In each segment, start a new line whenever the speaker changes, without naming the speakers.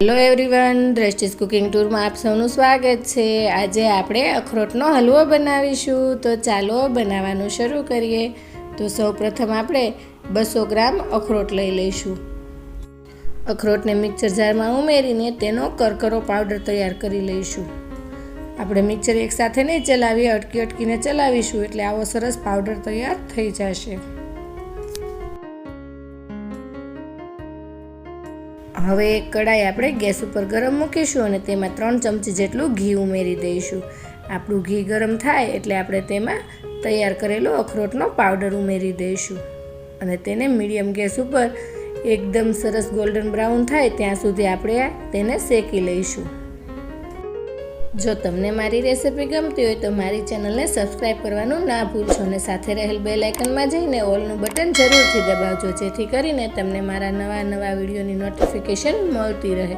Hello everyone, દ્રષ્ટિસ cooking ટૂરમાં આપ સૌનું સ્વાગત છે। આજે આપણે અખરોટનો હલવો બનાવીશું, તો ચાલો બનાવવાનું શરૂ કરીએ। તો સૌપ્રથમ આપણે 200 ગ્રામ અખરોટ લઈ લઈશું। અખરોટને મિક્સર જારમાં ઉમેરીને તેનો કરકરો પાવડર તૈયાર કરી લઈશું। આપણે મિક્સર એકસાથે નહીં ચલાવીએ, અટકીને ચલાવીશું એટલે આવો સરસ પાવડર તૈયાર થઈ જશે। હવે એક કડાઈ આપણે ગેસ ઉપર ગરમ મૂકીશું અને તેમાં 3 ચમચી જેટલું ઘી ઉમેરી દઈશું। આપણું ઘી ગરમ થાય એટલે આપણે તેમાં તૈયાર કરેલો અખરોટનો પાવડર ઉમેરી દઈશું અને તેને મીડિયમ ગેસ ઉપર એકદમ સરસ ગોલ્ડન બ્રાઉન થાય ત્યાં સુધી આપણે તેને શેકી લઈશું। જો તમને મારી રેસિપી ગમતી હોય તો મારી ચેનલને સબસ્ક્રાઈબ કરવાનું ના ભૂલશો અને સાથે રહેલ બેલ આઇકનમાં જઈને ઓલનું બટન જરૂરથી દબાવજો, જેથી કરીને તમને મારા નવા વિડીયોની નોટિફિકેશન મળતી રહે।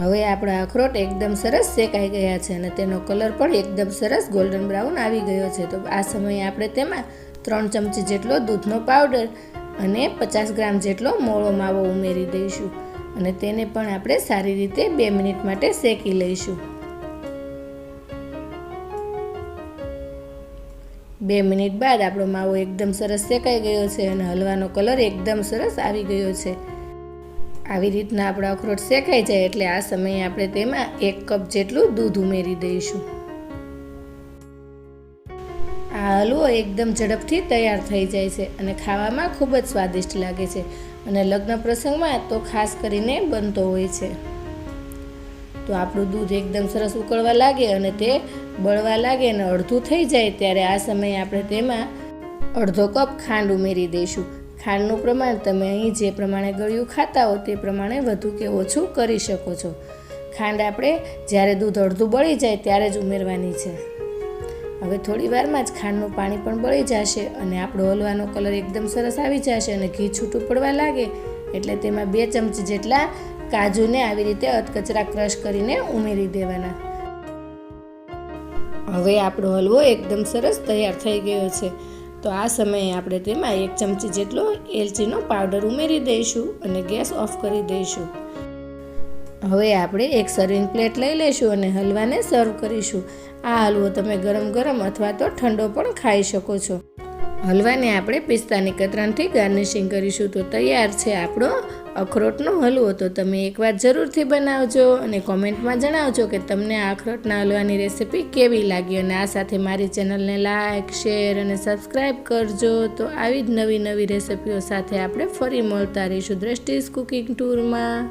હવે આપણા અખરોટ એકદમ સરસ શેકાઈ ગયા છે અને તેનો કલર પણ એકદમ સરસ ગોલ્ડન બ્રાઉન આવી ગયો છે। તો આ સમયે આપણે તેમાં 3 ચમચી જેટલો દૂધનો પાવડર અને 50 ગ્રામ જેટલો મોળો માવો ઉમેરી દઈશું અને તેને પણ આપણે સારી રીતે 2 મિનિટ માટે શેકી લઈશું। 2 મિનિટ બાદ આપણો માવો એકદમ સરસ શેકાઈ ગયો છે અને હલવાનો કલર એકદમ સરસ આવી ગયો છે। આવી રીતના આપણા અખરોટ શેકાઈ જાય એટલે આ સમયે આપણે તેમાં 1 કપ જેટલું દૂધ ઉમેરી દઈશું। આ હલવો એકદમ ઝડપથી તૈયાર થઈ જાય છે અને ખાવામાં ખૂબ જ સ્વાદિષ્ટ લાગે છે અને લગ્ન પ્રસંગમાં તો ખાસ કરીને બનતો હોય છે। તો આપણું દૂધ એકદમ સરસ ઉકળવા લાગે અને તે બળવા લાગે અને અડધું થઈ જાય ત્યારે આ સમયે આપણે તેમાં અડધો કપ ખાંડ ઉમેરી દઈશું। ખાંડનું પ્રમાણ તમે અહીં જે પ્રમાણે ગળ્યું ખાતા હો તે પ્રમાણે વધુ કે ઓછું કરી શકો છો। ખાંડ આપણે જ્યારે દૂધ અડધું બળી જાય ત્યારે જ ઉમેરવાની છે। હવે થોડી વારમાં જ ખાંડનું પાણી પણ બળી જશે અને આપણો હલવાનો કલર એકદમ સરસ આવી જશે અને ઘી છૂટું પડવા લાગે એટલે તેમાં 2 ચમચી જેટલા કાજુને આવી રીતે અધકચરા ક્રશ કરીને ઉમેરી દેવાના। હવે આપણો હલવો એકદમ સરસ તૈયાર થઈ ગયો છે। તો આ સમયે આપણે તેમાં 1 ચમચી જેટલો એલચીનો પાવડર ઉમેરી દઈશું અને ગેસ ઓફ કરી દઈશું। હવે આપણે એક સર્વિંગ પ્લેટ લઈ લઈશું અને હલવાને સર્વ કરીશું। આ હલવો તમે ગરમ અથવા તો ઠંડો પણ ખાઈ શકો છો। હલવાને આપણે પિસ્તાની કતરણથી ગાર્નિશિંગ કરીશું। તો તૈયાર છે આપણો અખરોટનો હલવો। તો તમે એકવાર જરૂરથી બનાવજો અને કોમેન્ટમાં જણાવજો કે તમને આ અખરોટના હલવાની રેસિપી કેવી લાગી અને આ સાથે મારી ચેનલને લાઈક, શેર અને સબસ્ક્રાઈબ કરજો। તો આવી જ નવી રેસિપીઓ સાથે આપણે ફરી મળતા રહીશું દ્રષ્ટિસ કુકિંગ ટૂરમાં।